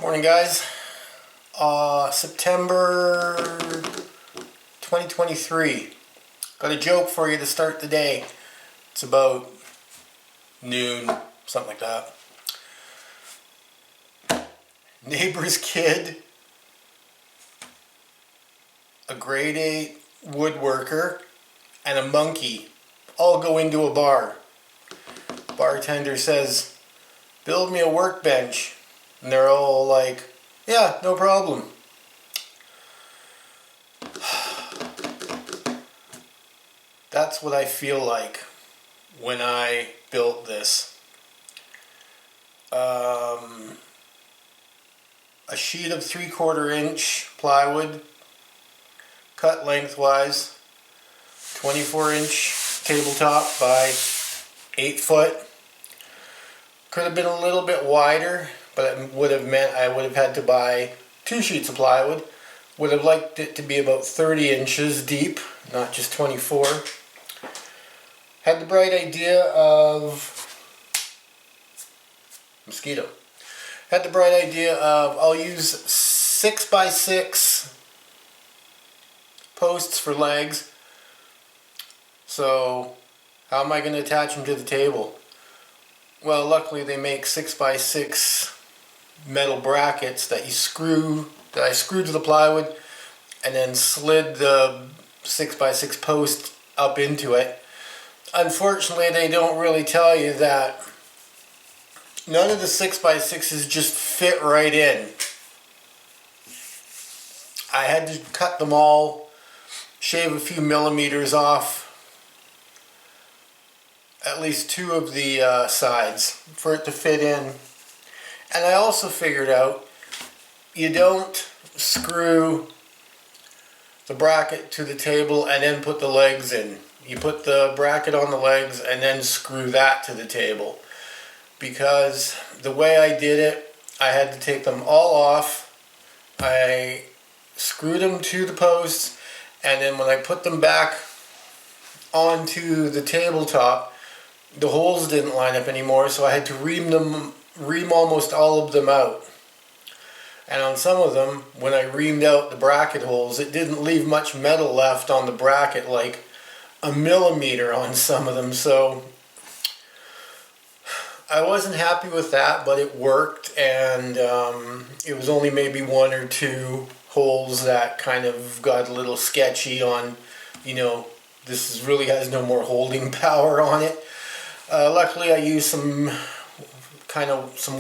Morning, guys. September 2023. Got a joke for you to start the day. It's about noon, something like that. Neighbor's kid, a grade 8 woodworker, and a monkey all go into a bar. Bartender says, "Build me a workbench." And they're all like, "Yeah, no problem." That's what I feel like when I built this. A sheet of 3/4 inch plywood, cut lengthwise, 24 inch tabletop by 8 foot. Could have been a little bit wider, but it would have meant I would have had to buy 2 sheets of plywood. Would have liked it to be about 30 inches deep, not just 24. Had the bright idea of mosquito. Had the bright idea of I'll use 6x6 posts for legs. So how am I going to attach them to the table? Well, luckily they make 6x6 metal brackets that I screwed to the plywood and then slid the 6x6 post up into it. Unfortunately, they don't really tell you that none of the 6x6s just fit right in. I had to cut them all, shave a few millimeters off at least 2 of the sides for it to fit in. And I also figured out you don't screw the bracket to the table and then put the legs in. You put the bracket on the legs and then screw that to the table. Because the way I did it, I had to take them all off. I screwed them to the posts, and then when I put them back onto the tabletop, the holes didn't line up anymore, so I had to ream almost all of them out. And on some of them, when I reamed out the bracket holes, it didn't leave much metal left on the bracket, like a millimeter on some of them. So I wasn't happy with that, but it worked, and it was only maybe 1 or 2 holes that kind of got a little sketchy on, this really has no more holding power on it. Luckily I used some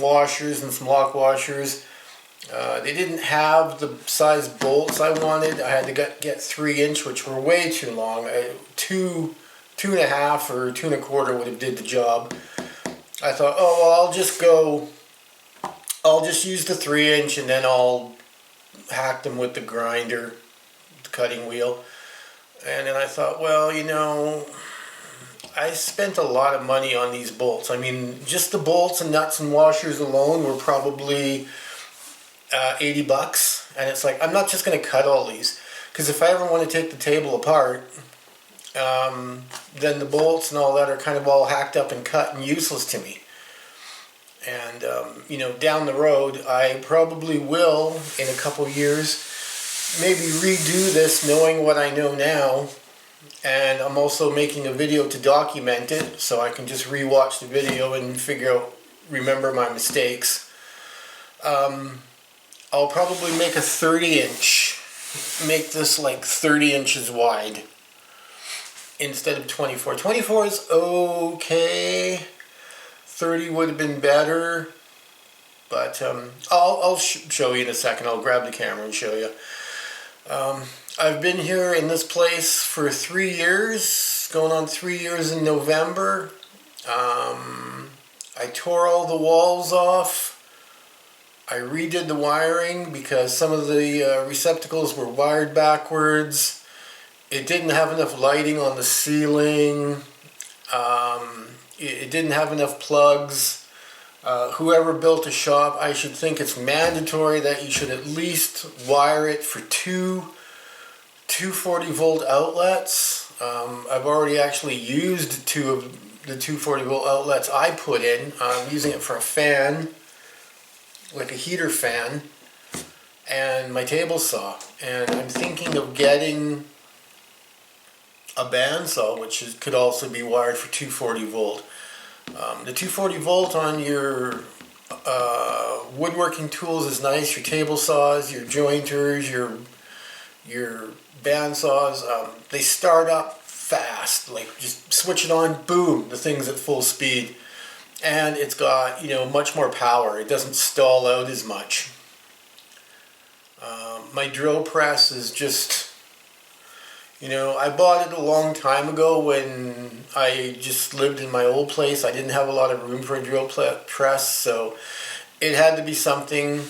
washers and some lock washers. They didn't have the size bolts I wanted. I had to get 3 inch, which were way too long. 2.5 or 2.25 would have did the job. I thought, oh well, I'll just use the 3 inch and then I'll hack them with the grinder, the cutting wheel. And then I thought, well, I spent a lot of money on these bolts. I mean, just the bolts and nuts and washers alone were probably $80. And it's like, I'm not just going to cut all these. Because if I ever want to take the table apart, then the bolts and all that are kind of all hacked up and cut and useless to me. And, down the road, I probably will, in a couple years, maybe redo this knowing what I know now. And I'm also making a video to document it, so I can just re-watch the video and remember my mistakes. I'll probably make a 30 inch, make this like 30 inches wide instead of 24. 24 is okay. 30 would have been better, but I'll show you in a second. I'll grab the camera and show you. I've been here in this place for 3 years, going on 3 years in November. I tore all the walls off. I redid the wiring because some of the receptacles were wired backwards. It didn't have enough lighting on the ceiling. It didn't have enough plugs. Whoever built a shop, I should think it's mandatory that you should at least wire it for two 240 volt outlets. I've already actually used 2 of the 240 volt outlets I put in. I'm using it for a fan. like a heater fan, and my table saw. And I'm thinking of getting a bandsaw, which could also be wired for 240 volt. The 240 volt on your woodworking tools is nice. Your table saws, your jointers, your bandsaws, they start up fast. Like just switch it on, boom, the thing's at full speed, and it's got much more power. It doesn't stall out as much. My drill press is just, I bought it a long time ago when I just lived in my old place. I didn't have a lot of room for a drill press, so it had to be something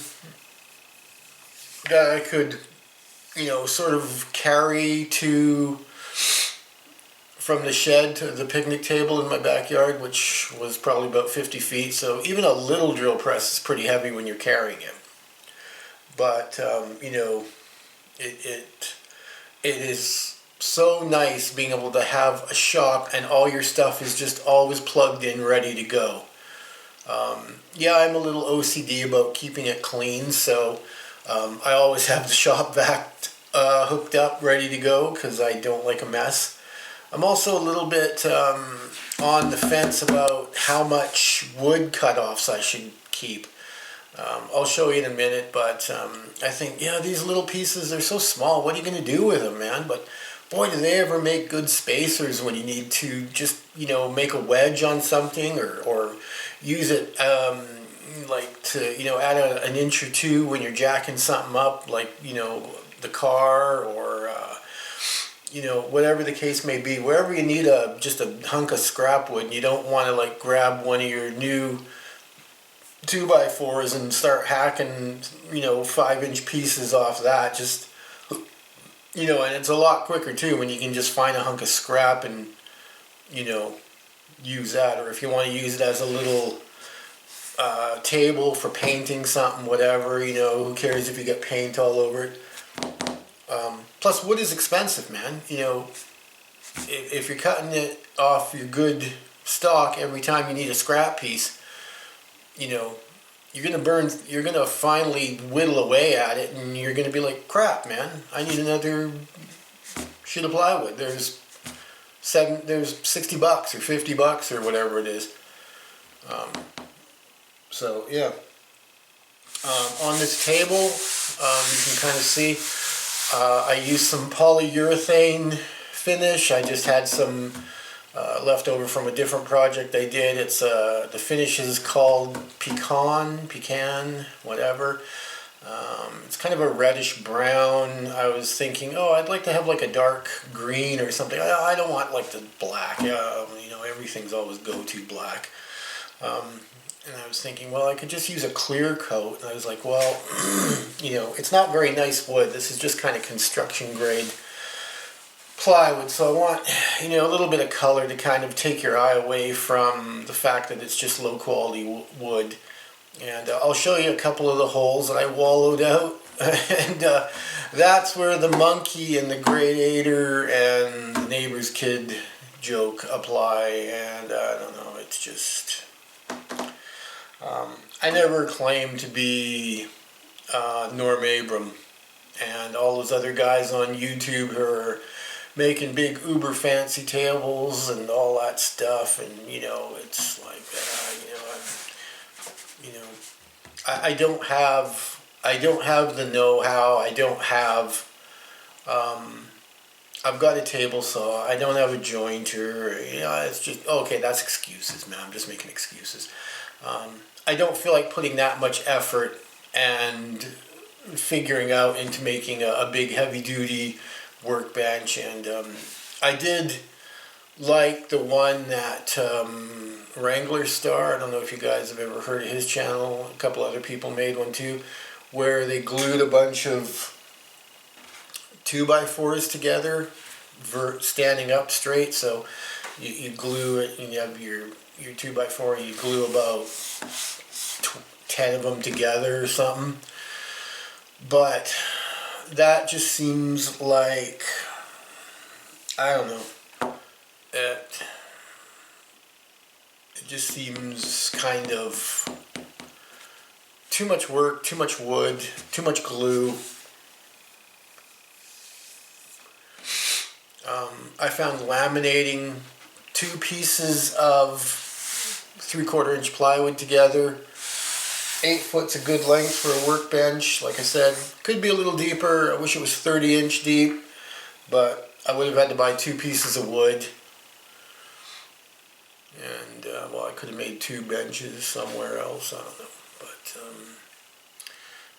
that I could, sort of carry from the shed to the picnic table in my backyard, which was probably about 50 feet. So even a little drill press is pretty heavy when you're carrying it. But, it is so nice being able to have a shop and all your stuff is just always plugged in, ready to go. Yeah, I'm a little OCD about keeping it clean, so I always have the shop vac hooked up, ready to go, because I don't like a mess. I'm also a little bit on the fence about how much wood cut-offs I should keep. I'll show you in a minute, but I think, these little pieces, they're so small. What are you going to do with them, man? But boy, do they ever make good spacers when you need to just, make a wedge on something or use it like to, add an inch or two when you're jacking something up, like, the car or, whatever the case may be. Wherever you need just a hunk of scrap wood and you don't want to, like, grab one of your new 2x4s and start hacking, 5-inch pieces off that. Just, and it's a lot quicker too when you can just find a hunk of scrap and, use that. Or if you want to use it as a little table for painting something, whatever, who cares if you get paint all over it. Plus, wood is expensive, man. If you're cutting it off your good stock every time you need a scrap piece, you're gonna finally whittle away at it, and you're gonna be like, crap, man, I need another sheet of plywood. There's $60 or $50 or whatever it is. So yeah. On this table, you can kind of see I used some polyurethane finish. I just had some left over from a different project I did. It's the finish is called pecan, whatever. It's kind of a reddish brown. I was thinking, I'd like to have like a dark green or something. I don't want like the black. Everything's always go-to black. And I was thinking, well, I could just use a clear coat. And I was like, well, it's not very nice wood. This is just kind of construction grade plywood. So I want, a little bit of color to kind of take your eye away from the fact that it's just low quality wood. And I'll show you a couple of the holes that I wallowed out. And that's where the monkey and the gradator and the neighbor's kid joke apply. And I don't know, it's just... I never claimed to be Norm Abram and all those other guys on YouTube who are making big uber fancy tables and all that stuff, and it's like I don't have the know-how. I don't have I've got a table saw. I don't have a jointer. It's just okay. That's excuses, man. I'm just making excuses. I don't feel like putting that much effort and figuring out into making a big heavy-duty workbench. And I did like the one that Wrangler Star. I don't know if you guys have ever heard of his channel. A couple other people made one too, where they glued a bunch of 2x4s together, standing up straight. So you glue it, and you have your 2x4, and you glue about 10 of them together or something. But that just seems like, I don't know, it just seems kind of too much work, too much wood, too much glue. I found laminating 2 pieces of 3/4 inch plywood together. 8 foot's a good length for a workbench. Like I said, could be a little deeper. I wish it was 30-inch deep, but I would have had to buy 2 pieces of wood. And, well, I could have made 2 benches somewhere else, I don't know. But,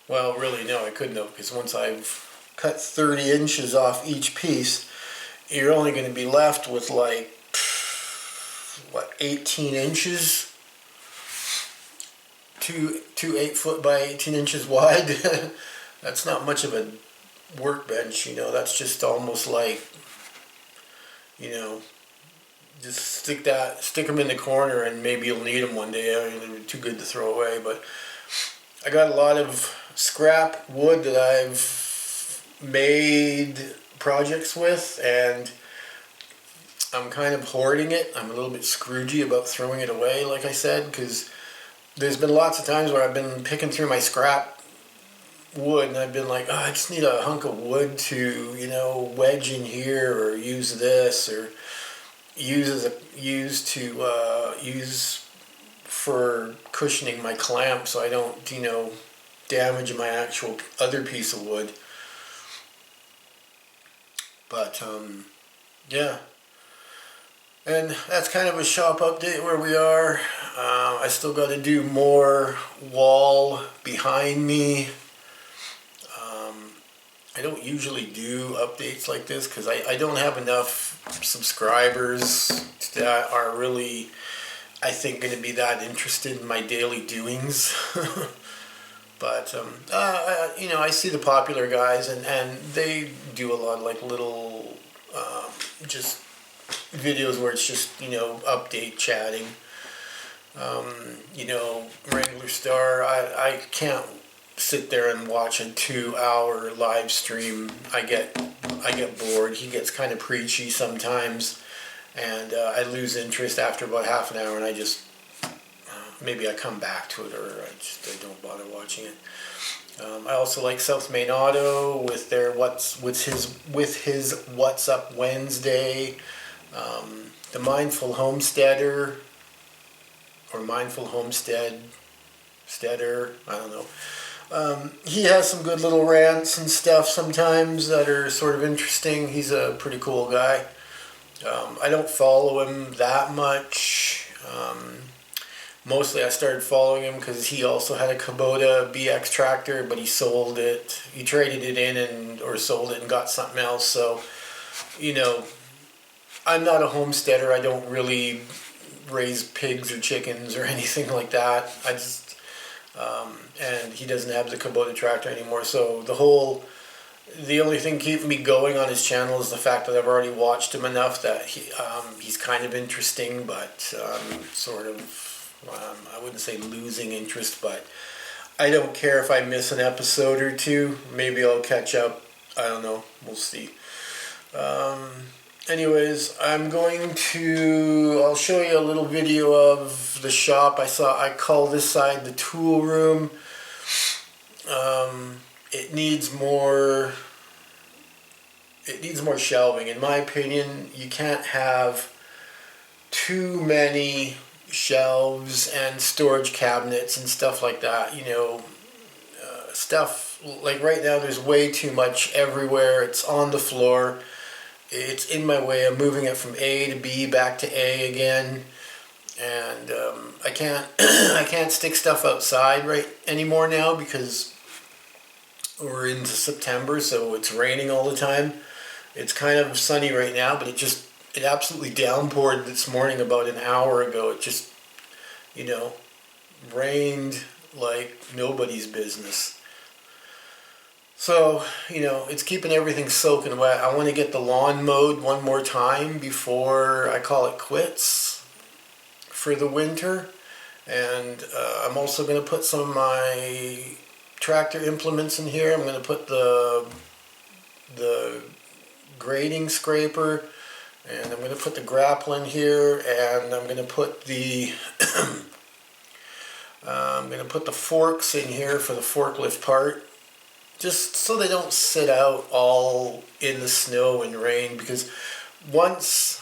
well, really, no, I couldn't have, because once I've cut 30 inches off each piece, you're only going to be left with like, what, 18 inches? Two 8 foot by 18 inches wide. That's not much of a workbench, you know. That's just almost like, you know, just stick them in the corner and maybe you'll need them one day. I mean, they're too good to throw away. But I got a lot of scrap wood that I've made projects with, and I'm kind of hoarding it. I'm a little bit scroogey about throwing it away, like I said, because there's been lots of times where I've been picking through my scrap wood and I've been like, oh, I just need a hunk of wood to, you know, wedge in here, or use this, or use for cushioning my clamp so I don't, you know, damage my actual other piece of wood. But yeah, and that's kind of a shop update where we are. I still got to do more wall behind me. I don't usually do updates like this because I don't have enough subscribers that are really, I think, going to be that interested in my daily doings. But, you know, I see the popular guys, and they do a lot of, like, little, just videos where it's just, you know, update chatting. You know, Wrangler Star, I can't sit there and watch a 2-hour live stream. I get bored. He gets kind of preachy sometimes, and I lose interest after about half an hour, and I just, maybe I come back to it, or I don't bother watching it. I also like South Main Auto with their with his What's Up Wednesday. The Mindful Homesteader, or Mindful Homesteader, I don't know. He has some good little rants and stuff sometimes that are sort of interesting. He's a pretty cool guy. I don't follow him that much. Mostly I started following him because he also had a Kubota BX tractor, but he sold it. He traded it in or sold it and got something else. So, you know, I'm not a homesteader. I don't really raise pigs or chickens or anything like that. I just, and he doesn't have the Kubota tractor anymore. So the only thing keeping me going on his channel is the fact that I've already watched him enough that he's kind of interesting, but sort of, I wouldn't say losing interest, but I don't care if I miss an episode or two. Maybe I'll catch up. I don't know. We'll see. Anyways, I'll show you a little video of the shop. I call this side the tool room. It needs more shelving. In my opinion, you can't have too many shelves and storage cabinets and stuff like that. You know, stuff like right now there's way too much everywhere. It's on the floor. It's in my way. I'm moving it from A to B back to A again, and I can't stick stuff outside right anymore now because we're into September, so it's raining all the time. It's kind of sunny right now, but it absolutely downpoured this morning about an hour ago. It just, you know, rained like nobody's business. So, you know, it's keeping everything soaking wet. I want to get the lawn mowed one more time before I call it quits for the winter. And I'm also going to put some of my tractor implements in here. I'm going to put the grading scraper, and I'm going to put the grapple in here, and I'm going to put the I'm going to put the forks in here for the forklift part, just so they don't sit out all in the snow and rain, because once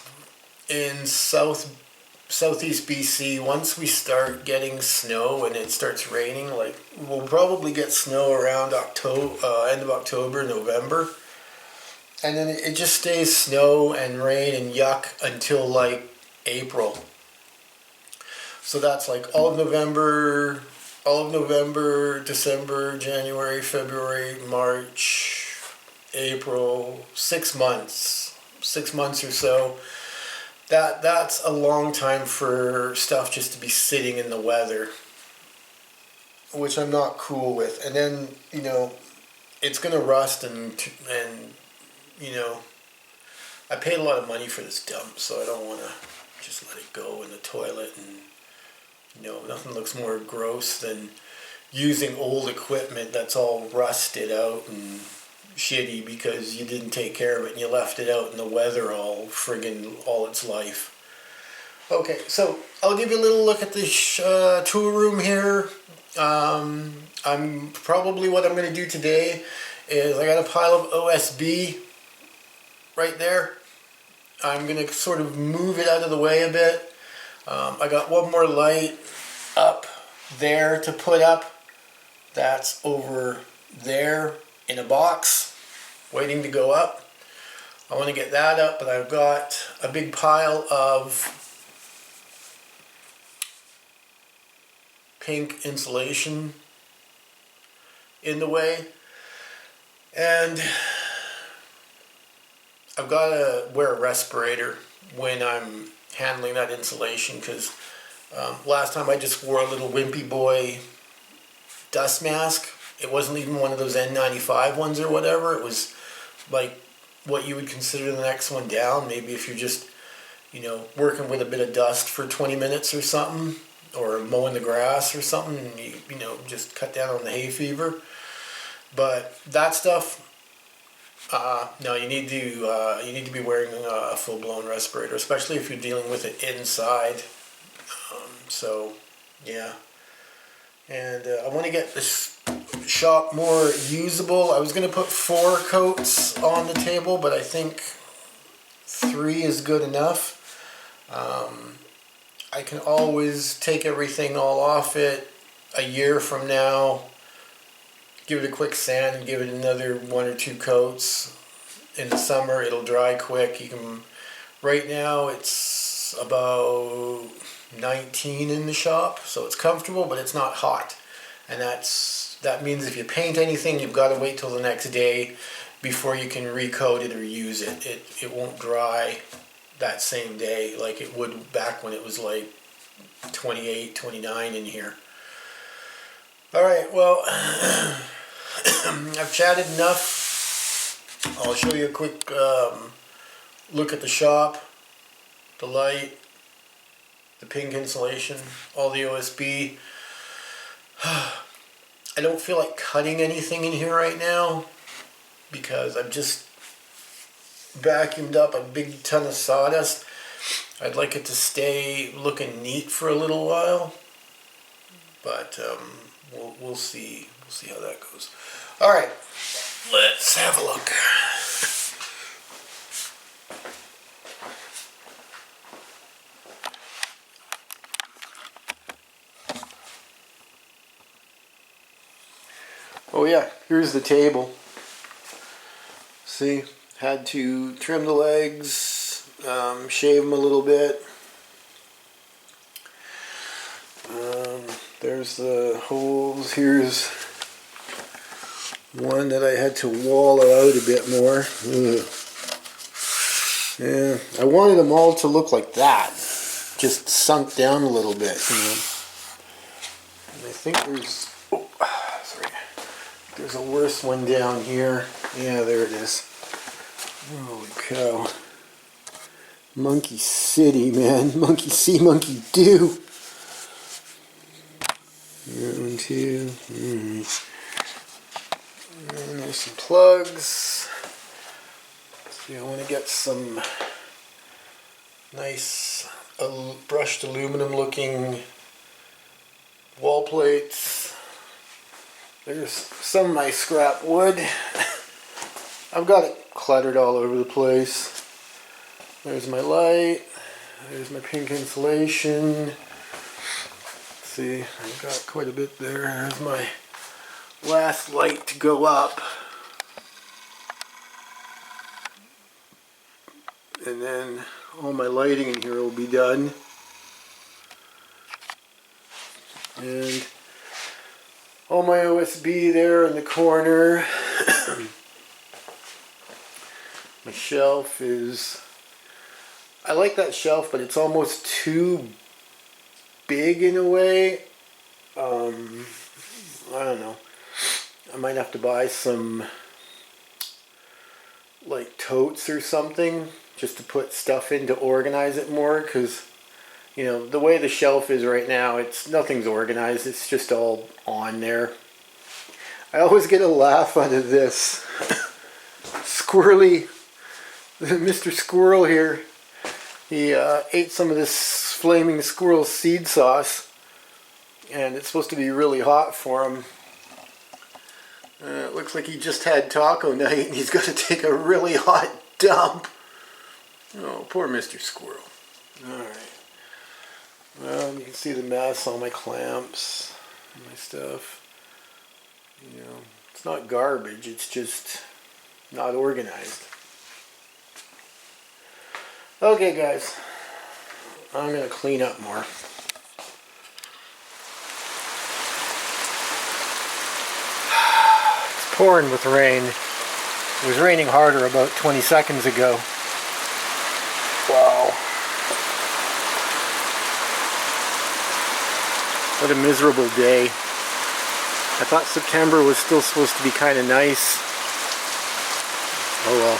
in southeast BC, once we start getting snow and it starts raining, like we'll probably get snow around end of October, November, and then it just stays snow and rain and yuck until like April. So that's like all of November, December, January, February, March, April, 6 months. 6 months or so. That's a long time for stuff just to be sitting in the weather, which I'm not cool with. And then, you know, it's gonna rust and you know, I paid a lot of money for this dump, so I don't want to just let it go in the toilet. And you know, nothing looks more gross than using old equipment that's all rusted out and shitty because you didn't take care of it and you left it out in the weather all its life. Okay, so I'll give you a little look at the tool room here. I'm probably, what I'm going to do today is, I got a pile of OSB right there. I'm going to sort of move it out of the way a bit. I got one more light up there to put up. That's over there in a box waiting to go up. I want to get that up, but I've got a big pile of pink insulation in the way, and I've got to wear a respirator when I'm handling that insulation, because last time I just wore a little wimpy boy dust mask. It wasn't even one of those N95 ones or whatever. It was like what you would consider the next one down. Maybe if you're just, you know, working with a bit of dust for 20 minutes or something, or mowing the grass or something, and you know, just cut down on the hay fever. But that stuff, no, you need to be wearing a full-blown respirator, especially if you're dealing with it inside. So, yeah. And I want to get this shop more usable. I was going to put 4 coats on the table, but I think 3 is good enough. I can always take everything all off it a year from now, give it a quick sand and give it another 1 or 2 coats. In the summer it'll dry quick. You can, right now it's about 19 in the shop, so it's comfortable, but it's not hot. And that means if you paint anything, you've got to wait till the next day before you can recoat it or use it. It won't dry that same day like it would back when it was like 28, 29 in here. Alright, well, I've chatted enough. I'll show you a quick look at the shop, the light, the pink insulation, all the OSB. I don't feel like cutting anything in here right now because I've just vacuumed up a big ton of sawdust. I'd like it to stay looking neat for a little while, but we'll see. We'll see how that goes. All right, let's have a look. Oh yeah, here's the table. See, had to trim the legs, shave them a little bit. There's the holes. Here's one that I had to wallow out a bit more. Ugh. Yeah, I wanted them all to look like that, just sunk down a little bit, you know. And I think there's, there's a worse one down here. Yeah, there it is. Holy cow. Monkey City, man. Monkey see, monkey do. 1, 2. And there's some plugs. See, I want to get some nice brushed aluminum looking wall plates. There's some of my scrap wood. I've got it cluttered all over the place. There's my light. There's my pink insulation. See, I've got quite a bit there. There's my last light to go up. And then all my lighting in here will be done. And all my OSB there in the corner. My shelf is... I like that shelf, but it's almost too big in a way. I don't know. I might have to buy some like totes or something just to put stuff in to organize it more, because you know the way the shelf is right now, nothing's organized. It's just all on there. I always get a laugh out of this. Squirrely, Mr. Squirrel here. He ate some of this flaming squirrel seed sauce, and it's supposed to be really hot for him. It looks like he just had taco night and he's got to take a really hot dump. Oh, poor Mr. Squirrel. Alright. Well, you can see the mess, all my clamps, my stuff. You know, it's not garbage, it's just not organized. Okay guys, I'm going to clean up more. It's pouring with rain. It was raining harder about 20 seconds ago. Wow. What a miserable day. I thought September was still supposed to be kind of nice. Oh well.